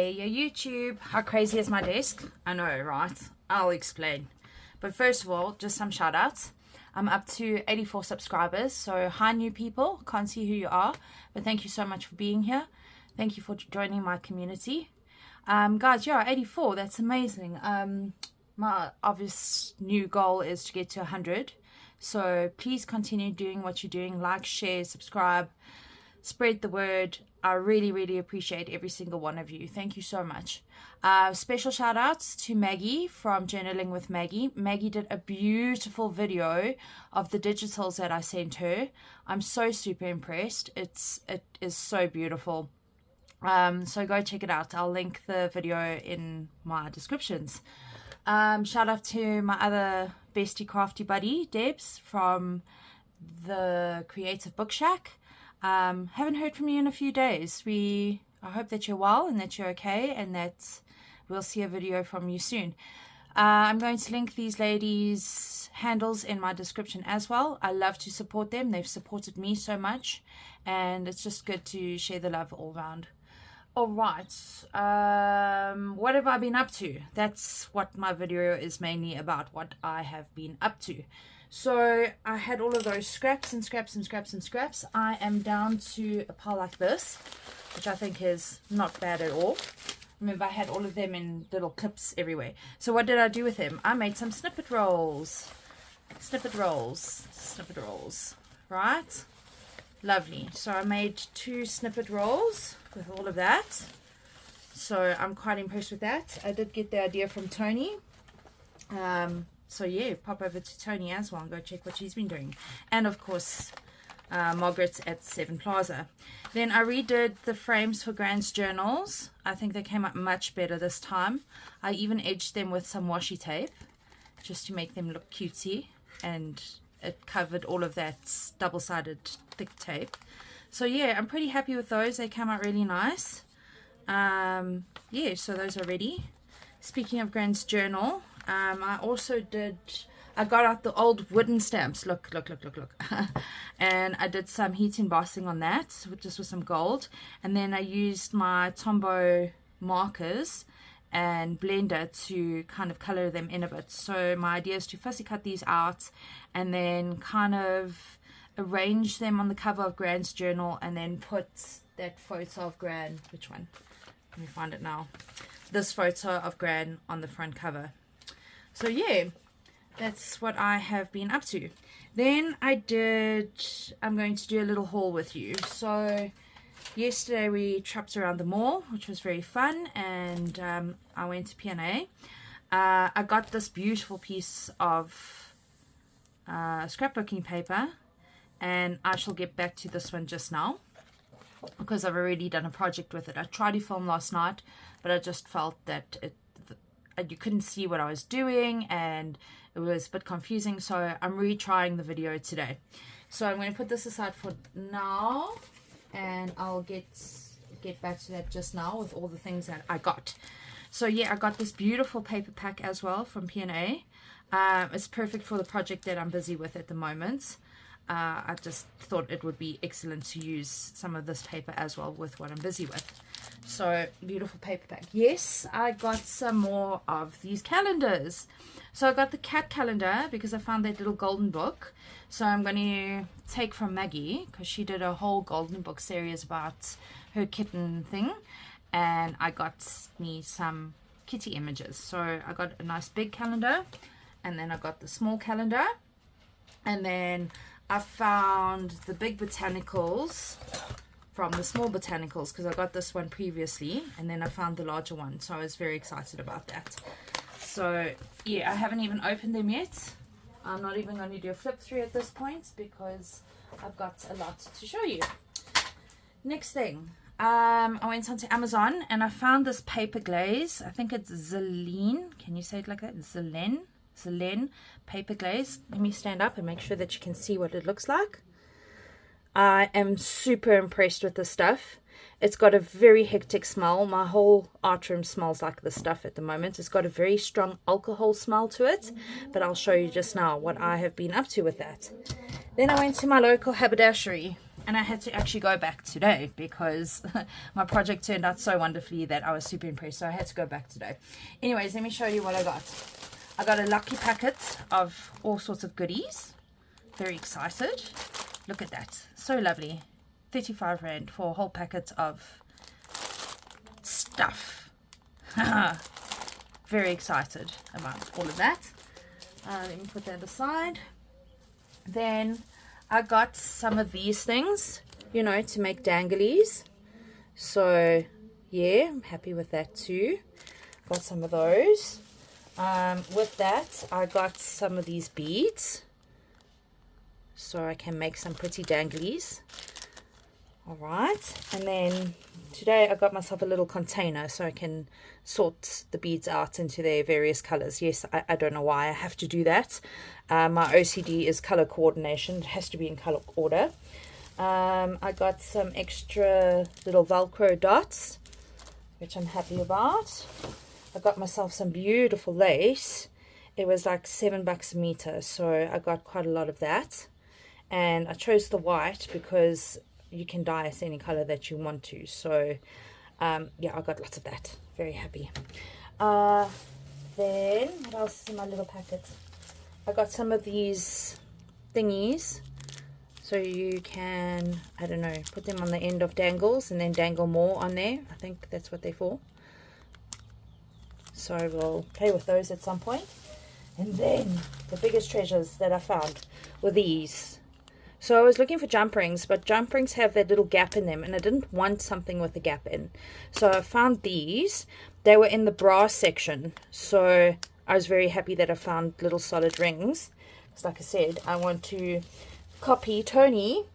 Hey, YouTube. How crazy is my desk? I know, right? I'll explain. But first of all, just some shout outs. I'm up to 84 subscribers. So hi new people. Can't see who you are. But thank you so much for being here. Thank you for joining my community. Guys, yeah, 84. That's amazing. My obvious new goal is to get to 100. So please continue doing what you're doing. Like, share, subscribe. Spread the word. I really appreciate every single one of you. Thank you so much. Special shout outs to Maggie from Journaling with Maggie. Maggie did a beautiful video of the digitals that I sent her. I'm so super impressed. It is so beautiful. So go check it out. I'll link the video in my descriptions. Shout out to my other bestie crafty buddy Debs from the Creative Book Shack. Haven't heard from you in a few days. I hope that you're well and that you're okay and that we'll see a video from you soon. I'm going to link these ladies' handles in my description as well. I love to support them. They've supported me so much and it's just good to share the love all around. Alright, what have I been up to? That's what my video is mainly about, what I have been up to. So I had all of those scraps. I am down to a pile like this, which I think is not bad at all. Remember, I had all of them in little clips everywhere. So what did I do with them? I made some snippet rolls. Right? Lovely. So I made 2 snippet rolls with all of that. So I'm quite impressed with that. I did get the idea from Tony. So yeah, pop over to Tony as well and go check what she's been doing. And of course, Margaret's at 7 Plaza. Then I redid the frames for Grand's journals. I think they came out much better this time. I even edged them with some washi tape just to make them look cutesy. And it covered all of that double-sided thick tape. So yeah, I'm pretty happy with those. They came out really nice. Yeah, so those are ready. Speaking of Grand's journal, I got out the old wooden stamps. Look. And I did some heat embossing on that, just with some gold. And then I used my Tombow markers and blender to kind of color them in a bit. So my idea is to fussy cut these out and then kind of arrange them on the cover of Grand's journal and then put that photo of Gran. Which one? Let me find it now. This photo of Gran on the front cover. So yeah, that's what I have been up to. Then I'm going to do a little haul with you. So yesterday we trapped around the mall, which was very fun, and I went to P&A. I got this beautiful piece of scrapbooking paper, and I shall get back to this one just now because I've already done a project with it. I tried to film last night, but I just felt that you couldn't see what I was doing and it was a bit confusing, so I'm retrying the video today. So I'm going to put this aside for now and I'll get back to that just now with all the things that I got. So yeah, I got this beautiful paper pack as well from P&A. It's perfect for the project that I'm busy with at the moment. I just thought it would be excellent to use some of this paper as well with what I'm busy with. So beautiful paper pack. Yes, I got some more of these calendars. So I got the cat calendar because I found that little golden book. So I'm going to take from Maggie because she did a whole golden book series about her kitten thing. And I got me some kitty images. So I got a nice big calendar and then I got the small calendar. And then I found the big botanicals from the small botanicals because I got this one previously and then I found the larger one, so I was very excited about that. So yeah, I haven't even opened them yet. I'm not even going to do a flip through at this point because I've got a lot to show you. Next thing, I went onto Amazon and I found this paper glaze. I think it's Zelene. Can you say it like that? Zelene paper glaze. Let me stand up and make sure that you can see what it looks like. I am super impressed with this stuff. It's got a very hectic smell. My whole art room smells like this stuff at the moment. It's got a very strong alcohol smell to it, but I'll show you just now what I have been up to with that. Then I went to my local haberdashery And I had to actually go back today because my project turned out so wonderfully that I was super impressed. So I had to go back today. Anyways, let me show you what I got. I got a lucky packet of all sorts of goodies. Very excited. Look at that. So lovely. 35 Rand for a whole packet of stuff. Very excited about all of that. Let me put that aside. Then I got some of these things, you know, to make danglies. So yeah, I'm happy with that too. Got some of those. With that, I got some of these beads, so I can make some pretty danglies. Alright, and then today I got myself a little container so I can sort the beads out into their various colors. Yes, I don't know why I have to do that. My OCD is color coordination. It has to be in color order. I got some extra little Velcro dots, which I'm happy about. I got myself some beautiful lace. It was like $7 a meter, so I got quite a lot of that. And I chose the white because you can dye it any color that you want to. So yeah, I got lots of that. Very happy. Then what else is in my little packet? I got some of these thingies, so you can, I don't know, put them on the end of dangles and then dangle more on there. I think that's what they're for. So we'll play with those at some point. And then the biggest treasures that I found were these. So I was looking for jump rings, but jump rings have that little gap in them, and I didn't want something with a gap in. So I found these. They were in the brass section, so I was very happy that I found little solid rings. Because like I said, I want to copy Tony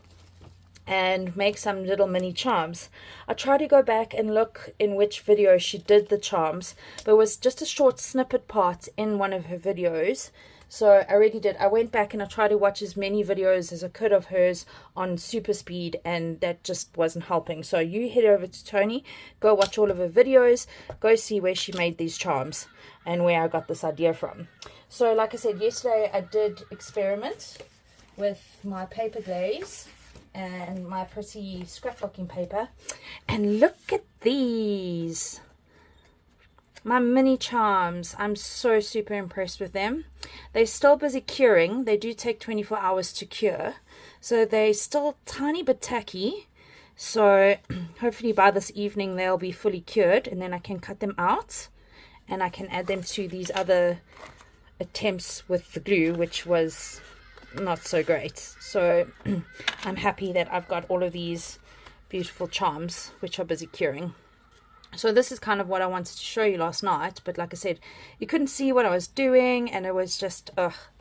and make some little mini charms. I tried to go back and look in which video she did the charms, but it was just a short snippet part in one of her videos. So I really did. I went back and I tried to watch as many videos as I could of hers on super speed, and that just wasn't helping. So you head over to Tony, go watch all of her videos, go see where she made these charms and where I got this idea from. So like I said, yesterday I did experiment with my paper glaze and my pretty scrapbooking paper, and look at these. My mini charms. I'm so super impressed with them. They're still busy curing. They do take 24 hours to cure, so they're still tiny bit tacky. So hopefully by this evening they'll be fully cured, and then I can cut them out and I can add them to these other attempts with the glue, which was not so great. So I'm happy that I've got all of these beautiful charms which are busy curing. So this is kind of what I wanted to show you last night, but like I said, you couldn't see what I was doing, and it was just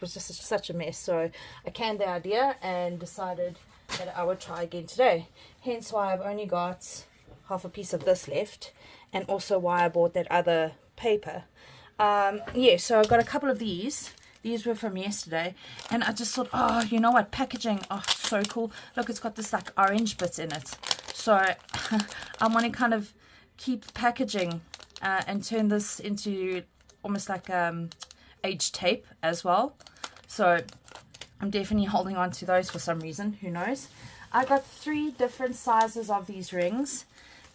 such a mess. So I canned the idea and decided that I would try again today. Hence why I've only got half a piece of this left, and also why I bought that other paper. Yeah, so I got a couple of these. These were from yesterday, and I just thought, oh, you know what, packaging, oh, so cool. Look, it's got this like orange bit in it. So I want to kind of keep packaging and turn this into almost like age tape as well. So I'm definitely holding on to those for some reason. Who knows? I got 3 different sizes of these rings.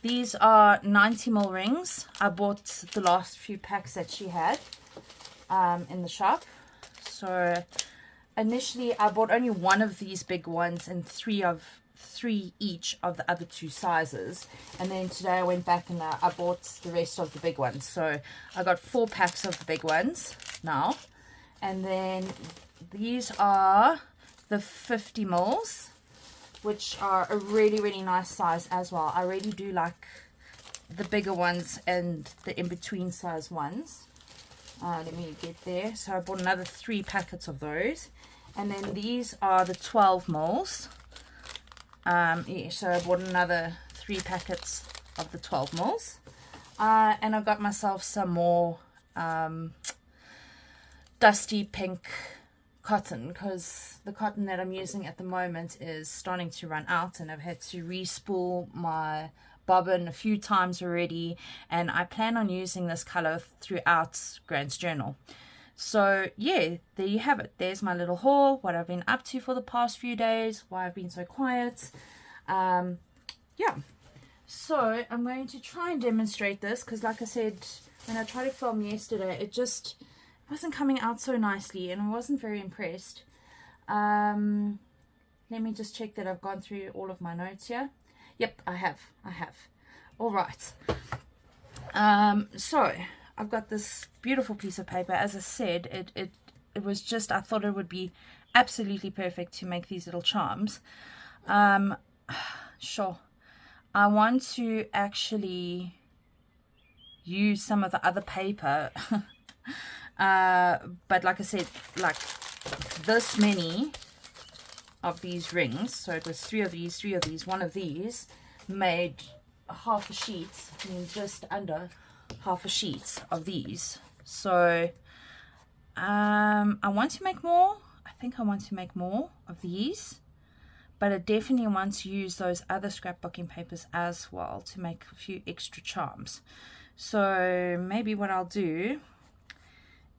These are 90mm rings. I bought the last few packs that she had in the shop. So initially I bought only one of these big ones and 3 each of the other 2 sizes, and then today I went back and I bought the rest of the big ones. So I got 4 packs of the big ones now, and then these are the 50mm, which are a really nice size as well. I really do like the bigger ones and the in-between size ones. Let me get there. So I bought another 3 packets of those, and then these are the 12mm. Yeah, so I bought another 3 packets of the 12mm, and I got myself some more dusty pink cotton, because the cotton that I'm using at the moment is starting to run out, and I've had to re-spool my bobbin a few times already, and I plan on using this color throughout Grant's journal. So yeah, there you have it. There's my little haul, what I've been up to for the past few days, why I've been so quiet. Yeah, so I'm going to try and demonstrate this, because like I said, when I tried to film yesterday, it wasn't coming out so nicely, and I wasn't very impressed. Let me just check that I've gone through all of my notes here. Yep, I have. All right. So I've got this beautiful piece of paper. As I said, it was just, I thought it would be absolutely perfect to make these little charms. Sure, I want to actually use some of the other paper, but like I said, like this many of these rings, so it was three of these, one of these made half a sheet, I mean just under half a sheet of these. So I want to make more. I think I want to make more of these, but I definitely want to use those other scrapbooking papers as well to make a few extra charms. So maybe what I'll do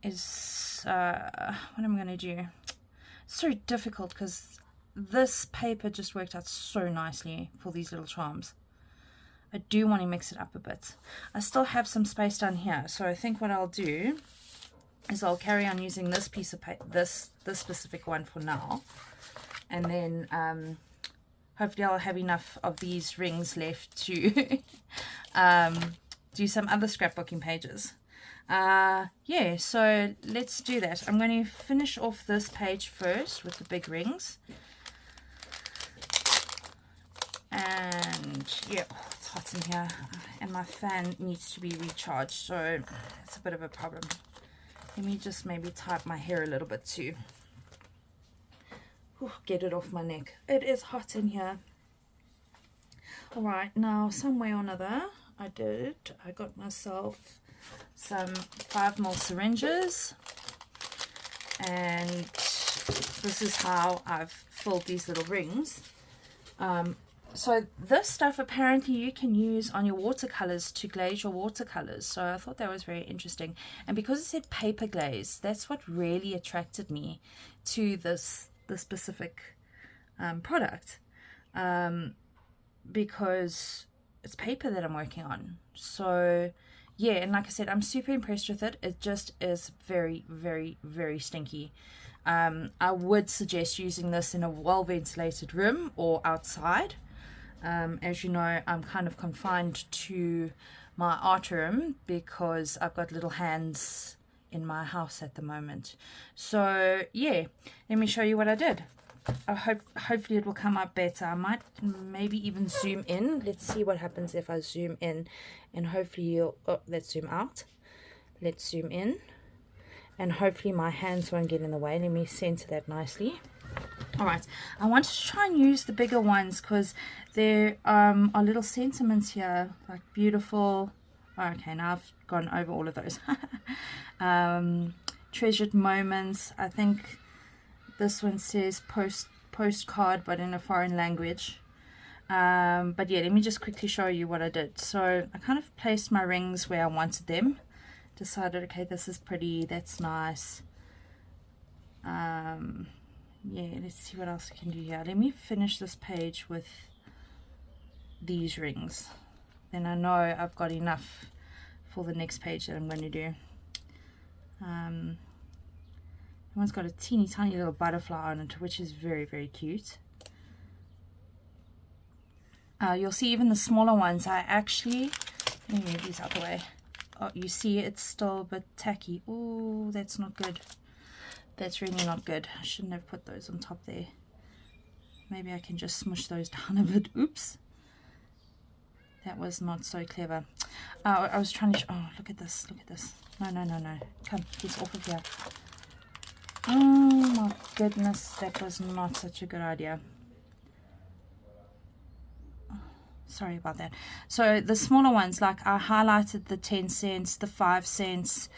is, what am I going to do? It's so difficult because this paper just worked out so nicely for these little charms. I do want to mix it up a bit. I still have some space down here, so I think what I'll do is I'll carry on using this piece of paper, this specific one for now, and then hopefully I'll have enough of these rings left to do some other scrapbooking pages. Yeah, so let's do that. I'm going to finish off this page first with the big rings. And yeah, it's hot in here, and my fan needs to be recharged, so it's a bit of a problem. Let me just maybe tie up my hair a little bit too. Ooh, get it off my neck. It is hot in here. Alright, now some way or another I got myself some 5mm syringes, and this is how I've filled these little rings. So this stuff apparently you can use on your watercolors to glaze your watercolors, so I thought that was very interesting. And because it said paper glaze, that's what really attracted me to this specific product, because it's paper that I'm working on. So yeah, and like I said, I'm super impressed with it. It just is very, very, very stinky. I would suggest using this in a well ventilated room or outside. As you know, I'm kind of confined to my art room because I've got little hands in my house at the moment. So yeah, let me show you what I did. Hopefully it will come up better. I might maybe even zoom in. Let's see what happens if I zoom in, and hopefully you'll, oh, let's zoom out, let's zoom in, and hopefully my hands won't get in the way. Let me center that nicely. Alright, I want to try and use the bigger ones because there are little sentiments here, like beautiful. Okay, now I've gone over all of those. Treasured moments. I think this one says postcard, but in a foreign language. But yeah, let me just quickly show you what I did. So I kind of placed my rings where I wanted them. Decided, okay, this is pretty, that's nice. Yeah, let's see what else I can do here. Let me finish this page with these rings. Then I know I've got enough for the next page that I'm going to do. One's got a teeny tiny little butterfly on it, which is very, very cute. You'll see even the smaller ones, I actually, let me move these out of the way. Oh, you see it's still a bit tacky. Oh, that's not good. That's really not good. I shouldn't have put those on top there. Maybe I can just smush those down a bit. Oops. That was not so clever. I was trying to... Oh, look at this. Look at this. No, no, no, no. Come, get off of here. Oh, my goodness. That was not such a good idea. Sorry about that. So the smaller ones, like I highlighted the 10 cents, the 5 cents,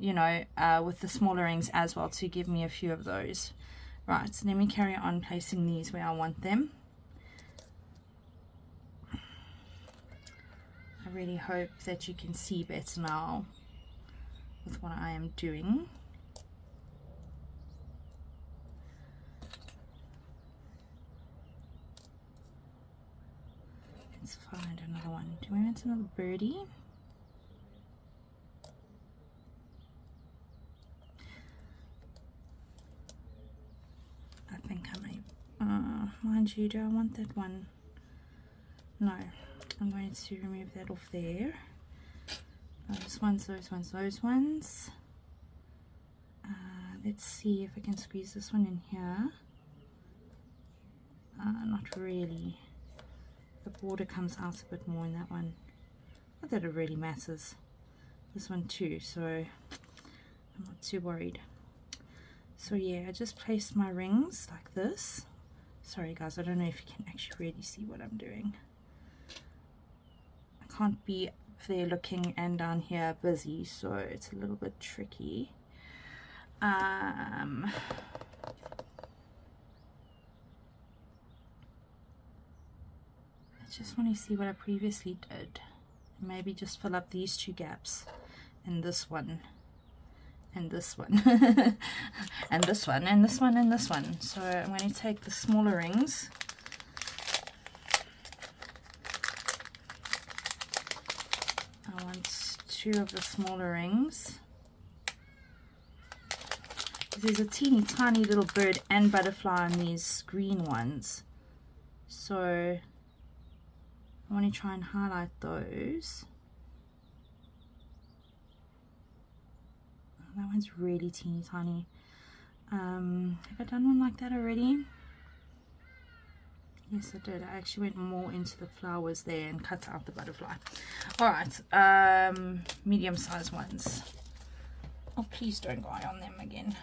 you know, with the smaller rings as well to give me a few of those. Right, so let me carry on placing these where I want them. I really hope that you can see better now with what I am doing. Let's find another one. Do we want another birdie? I think I may, mind you, do I want that one? No, I'm going to remove that off there. Those ones, those ones, those ones. Let's see if I can squeeze this one in here. Not really. The border comes out a bit more in that one. Not that it really matters. This one too, so I'm not too worried. So yeah, I just placed my rings like this. Sorry guys, I don't know if you can actually really see what I'm doing. I can't be up there looking and down here busy, so it's a little bit tricky. I just want to see what I previously did. Maybe just fill up these two gaps, and this one, and this one, and this one, and this one, and this one. So I'm going to take the smaller rings. I want 2 of the smaller rings. There's a teeny tiny little bird and butterfly on these green ones, so I want to try and highlight those. That one's really teeny tiny. Have I done one like that already? Yes, I did. I actually went more into the flowers there and cut out the butterfly. Alright, medium-sized ones. Oh, please don't go on them again.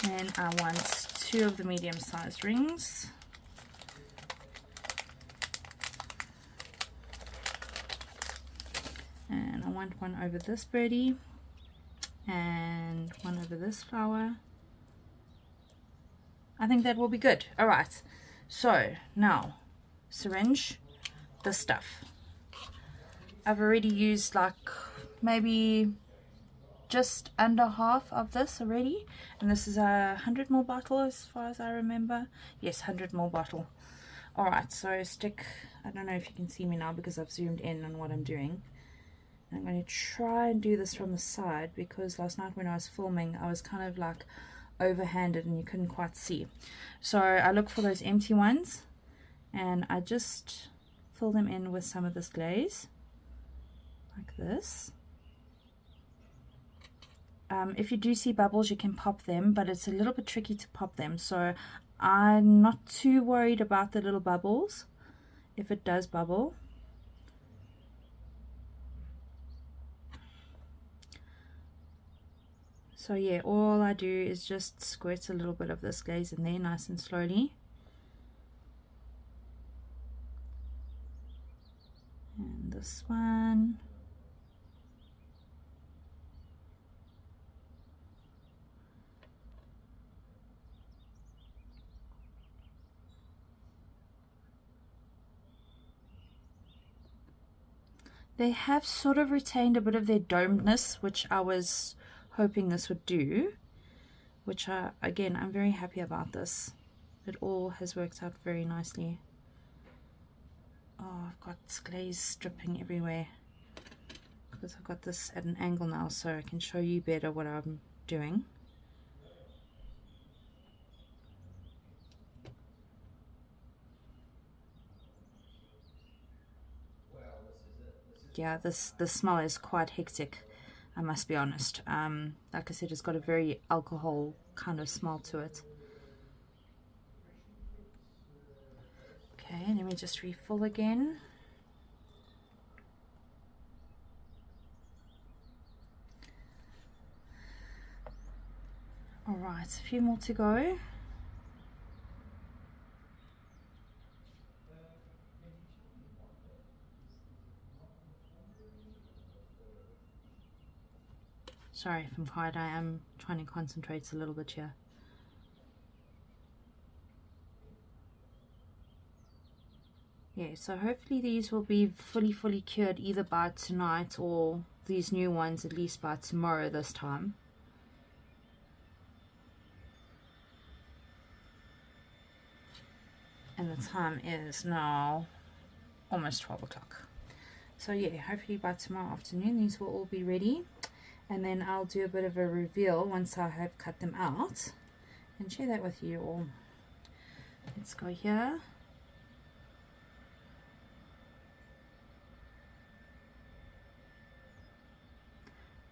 And I want 2 of the medium-sized rings. And I want one over this birdie and one over this flower. I think that will be good. Alright, so now syringe this stuff. I've already used like maybe just under half of this already, and this is a 100ml bottle as far as I remember. Yes, 100ml bottle. Alright, so stick, I don't know if you can see me now because I've zoomed in on what I'm doing. I'm going to try and do this from the side because last night when I was filming I was kind of like overhanded and you couldn't quite see. So I look for those empty ones and I just fill them in with some of this glaze like this. If you do see bubbles, you can pop them, but it's a little bit tricky to pop them, so I'm not too worried about the little bubbles if it does bubble. So yeah, all I do is just squirt a little bit of this glaze in there nice and slowly. And this one. They have sort of retained a bit of their domedness, which I was hoping this would do, which again, I'm very happy about this. It all has worked out very nicely. Oh, I've got glaze dripping everywhere because I've got this at an angle now so I can show you better what I'm doing. Yeah, the smell is quite hectic, I must be honest. Like I said, it's got a very alcohol kind of smell to it. Okay, let me just refill again. Alright, a few more to go. Sorry if I'm quiet, I am trying to concentrate a little bit here. Yeah, so hopefully these will be fully cured either by tonight or these new ones at least by tomorrow this time. the time is now almost 12 o'clock. So yeah, hopefully by tomorrow afternoon these will all be ready, and then I'll do a bit of a reveal once I have cut them out and share that with you all. Let's go here.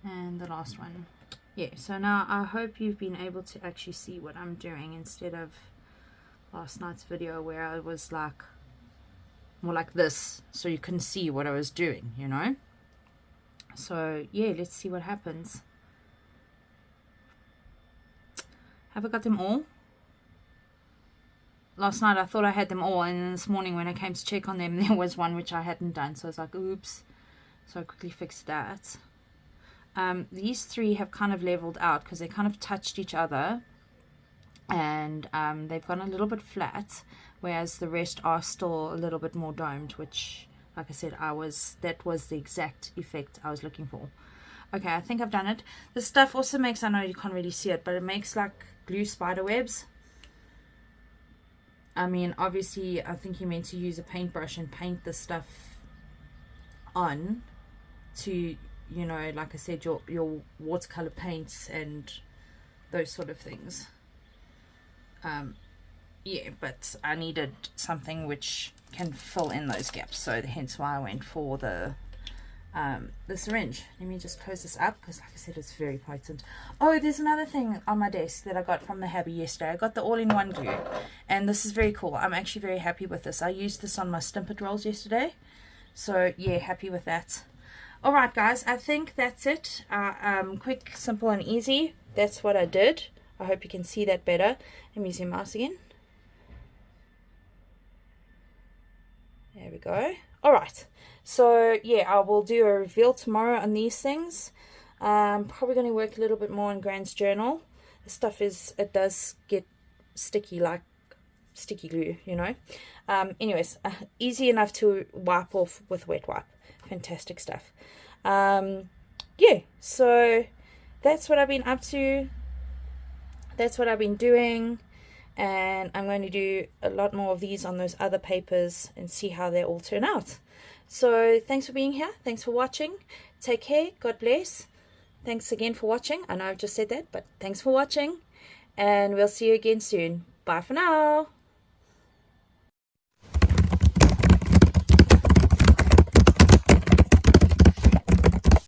And the last one. Yeah, so now I hope you've been able to actually see what I'm doing instead of last night's video where I was like more like this, so you couldn't see what I was doing, you know. So yeah, let's see what happens. Have I got them all? Last night I thought I had them all, and then this morning when I came to check on them there was one which I hadn't done, so I was like, oops. So I quickly fixed that. These three have kind of leveled out because they kind of touched each other, and they've gone a little bit flat, whereas the rest are still a little bit more domed, which, like I said, that was the exact effect I was looking for. Okay, I think I've done it. This stuff also makes, I know you can't really see it, but it makes like glue spider webs. I mean, obviously I think you're meant to use a paintbrush and paint this stuff on to, you know, like I said, your watercolor paints and those sort of things. Yeah, but I needed something which can fill in those gaps, so hence why I went for the syringe. Let me just close this up because, like I said, it's very potent. Oh, there's another thing on my desk that I got from the Happy yesterday. I got the all-in-one glue, and this is very cool. I'm actually very happy with this. I used this on my Stimpet rolls yesterday, so yeah, happy with that. Alright guys, I think that's it. Quick, simple and easy. That's what I did. I hope you can see that better. Let me use your mouse again. There we go. Alright, so yeah, I will do a reveal tomorrow on these things. Probably going to work a little bit more on Grand's journal. The stuff it does get sticky, like sticky glue, you know. Anyways, easy enough to wipe off with wet wipe. Fantastic stuff. Yeah, so that's what I've been up to. That's what I've been doing, and I'm going to do a lot more of these on those other papers and see how they all turn out. So thanks for being here. Thanks for watching. Take care. God bless. Thanks again for watching. I know I've just said that, but thanks for watching, and we'll see you again soon. Bye for now.